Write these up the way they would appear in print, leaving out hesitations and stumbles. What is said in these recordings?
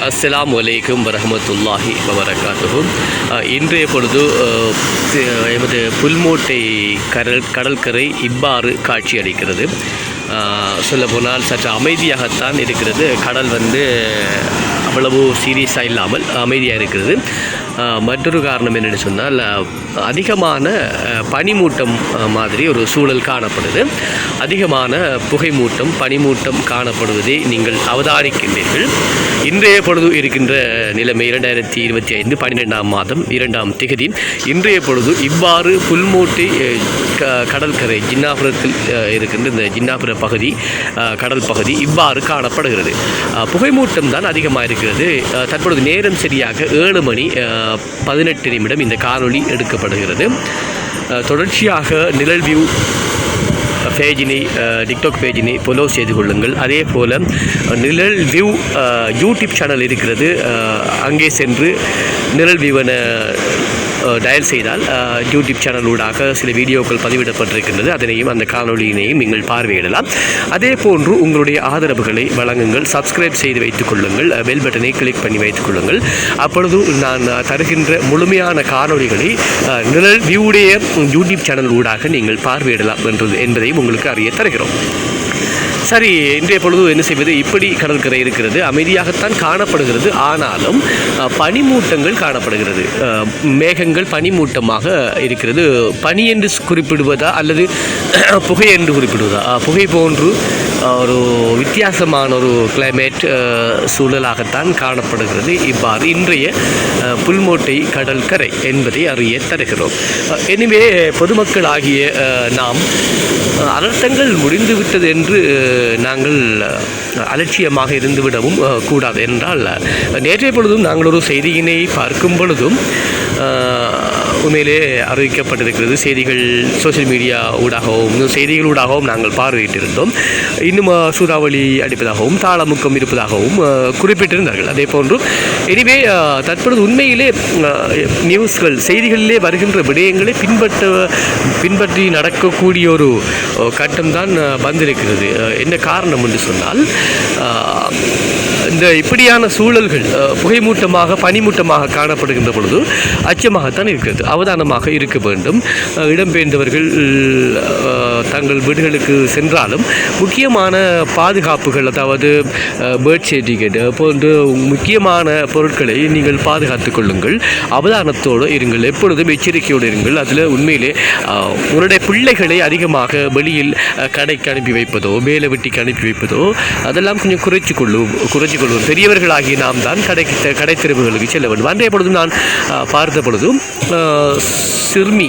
அஸ்ஸலாமு அலைக்கும் வரஹ்மத்துல்லாஹி வபரகாத்துஹு. இன்றைய பொழுது எமது புல்மோட்டை கடற்கரை இவ்வாறு காட்சி அளிக்கிறது. சொல்லப்போனால் சற்று அமைதியாகத்தான் இருக்கிறது. கடல் அவ்வளவு சீரியஸாக இல்லாமல் அமைதியாக இருக்கிறது. மற்றொரு காரணம் என்னென்னு சொன்னால், அதிகமான பனிமூட்டம் மாதிரி ஒரு சூழல் காணப்படுது. அதிகமான புகைமூட்டம் பனிமூட்டம் காணப்படுவதை நீங்கள் அவதானிக்கின்றீர்கள். இன்றைய பொழுது இருக்கின்ற நிலைமை 2025 12ஆம் மாதம் 2ஆம் திகதி. இன்றைய பொழுது இவ்வாறு புல்மோட்டை கடற்கரை ஜின்னாபுரத்தில் இருக்கின்ற இந்த ஜின்னாபுர பகுதி கடல் பகுதி இவ்வாறு காணப்படுகிறது. புகைமூட்டம் தான் அதிகமாக இருக்கிறது. தற்பொழுது நேரம் சரியாக 7 மணி 18 நிமிடம் இந்த காணொளி எடுக்கப்படுகிறது. தொடர்ச்சியாக நிழல் வியூ பேஜினை டிக்டாக் பேஜினை ஃபாலோ செய்து கொள்ளுங்கள். அதே போல் நிழல் வியூ யூடியூப் சேனல் இருக்கிறது. அங்கே சென்று நிழல் வியூவன டயல் செய்தால் யூடியூப் சேனலூடாக சில வீடியோக்கள் பதிவிடப்பட்டிருக்கின்றது. அதனையும் அந்த காணொலியினையும் நீங்கள் பார்வையிடலாம். அதே போன்று உங்களுடைய ஆதரவுகளை வழங்குங்கள். சப்ஸ்கிரைப் செய்து வைத்துக் கொள்ளுங்கள். பெல் பட்டனை கிளிக் பண்ணி வைத்துக் கொள்ளுங்கள். அப்பொழுது நான் தருகின்ற முழுமையான காணொலிகளை நிழல் வியூடைய யூடியூப் சேனல் ஊடாக நீங்கள் பார்வையிடலாம் என்பதையும் உங்களுக்கு அறிய தருகிறோம். சரி, இன்றைய பொழுது என்ன செய்வது? இப்படி கடற்கரை இருக்கிறது, அமைதியாகத்தான் காணப்படுகிறது. ஆனாலும் பனிமூட்டங்கள் காணப்படுகிறது. மேகங்கள் பனிமூட்டமாக இருக்கிறது. பனி என்று குறிப்பிடுவதா அல்லது புகை என்று குறிப்பிடுவதா? புகை போன்று ஒரு வித்தியாசமான ஒரு கிளைமேட் சூழலாகத்தான் காணப்படுகிறது. இவ்வாறு இன்றைய புல்மோட்டை கடற்கரை என்பதை அறிய தருகிறோம். எனவே பொதுமக்கள் ஆகிய நாம் அனர்த்தங்கள் முடிந்துவிட்டது என்று நாங்கள் அலட்சியமாக இருந்துவிடவும் கூடாது. என்றால் நேற்றைய பொழுதும் நாங்கள் ஒரு செய்தியினை பார்க்கும் பொழுதும் உண்மையிலே அறிவிக்கப்பட்டிருக்கிறது. செய்திகள் சோசியல் மீடியா ஊடாகவும் செய்திகளூடாகவும் நாங்கள் பார்வையிட்டிருந்தோம். இன்னும் சூறாவளி அடிப்பதாகவும் தாளமுக்கம் இருப்பதாகவும் குறிப்பிட்டிருந்தார்கள். அதே போன்று எனவே தற்பொழுது உண்மையிலே நியூஸ்கள் செய்திகளிலே வருகின்ற விடயங்களை பின்பற்றி நடக்கக்கூடிய ஒரு கட்டம்தான் வந்திருக்கிறது. என்ன காரணம் என்று சொன்னால், இந்த இப்படியான சூழல்கள் புகைமூட்டமாக பனிமூட்டமாக காணப்படுகின்ற பொழுது அச்சமாகத்தான் இருக்கிறது. அவதானமாக இருக்க வேண்டும். இடம்பெயர்ந்தவர்கள் தங்கள் வீடுகளுக்கு சென்றாலும் முக்கியமான பாதுகாப்புகள், அதாவது பேர்த் சர்டிஃபிகேட் போன்ற முக்கியமான பொருட்களை நீங்கள் பாதுகாத்து கொள்ளுங்கள். அவதானத்தோடு இருங்கள். எப்பொழுதும் எச்சரிக்கையோடு இருங்கள். அதில் உண்மையிலே உங்களுடைய பிள்ளைகளை அதிகமாக வெளியில் கடைக்கு அனுப்பி வைப்பதோ வேலை வெட்டிக்கு அனுப்பி வைப்பதோ அதெல்லாம் கொஞ்சம் குறைச்சிக் கொள்வோம். பெரியவர்களாகிய நாம் தான் கடை தெருவுகளுக்கு செல்ல வேண்டும். அன்றைய பொழுதும் நான் பார்த்த பொழுதும் சிறுமி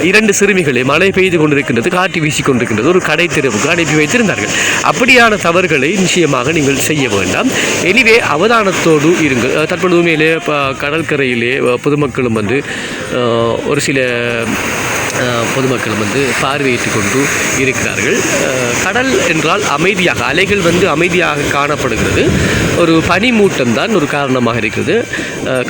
2 சிறுமிகளை மழை பெய்து கொண்டிருக்கின்றது, காற்று வீசி கொண்டிருக்கின்றது, ஒரு கடை தெருவுக்கு அனுப்பி வைத்திருந்தார்கள். அப்படியான தவறுகளை நிச்சயமாக நீங்கள் செய்ய வேண்டாம். எனவே அவதானத்தோடு இருங்கள். தற்பொழுது மேலே கடற்கரையிலே பொதுமக்களும் ஒரு சில பொதுமக்கள் பார்வையிட்டு கொண்டு இருக்கிறார்கள். கடல் என்றால் அமைதியாக, அலைகள் அமைதியாக காணப்படுகிறது. ஒரு பனிமூட்டம் தான் ஒரு காரணமாக இருக்கிறது.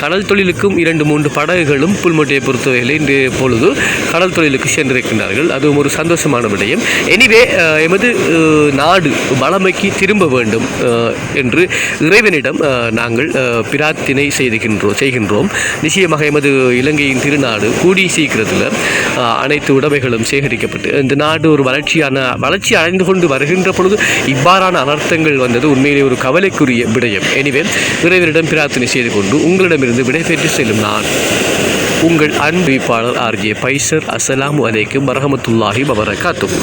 கடல் தொழிலுக்கும் 2-3 படகுகளும் புல்மோட்டையை பொறுத்தவரையில் இன்று பொழுது கடல் தொழிலுக்கு சென்றிருக்கின்றார்கள். அதுவும் ஒரு சந்தோஷமான விடயம். எனிவே எமது நாடு வளமைக்கு திரும்ப வேண்டும் என்று இறைவனிடம் நாங்கள் பிரார்த்தனை செய்கின்றோம். நிச்சயமாக எமது இலங்கையின் திருநாடு கூடி சீக்கிரத்தில் அனைத்து உடைமைகளும் சேகரிக்கப்பட்டு இந்த நாடு ஒரு வளர்ச்சி அடைந்து கொண்டு வருகின்ற பொழுது இவ்வாறான அனர்த்தங்கள் வந்தது உண்மையிலே ஒரு கவலைக்குரிய விடயம். எனவே இறைவனிடம் பிரார்த்தனை செய்து கொண்டு உங்களிடமிருந்து விடைபெற்று செல்லும் நான் உங்கள் அன்பிப்பாளர் RJ பைசர். அஸ்ஸலாமு அலைக்கும் வரஹ்மத்துல்லாஹி வபரகாத்துஹு.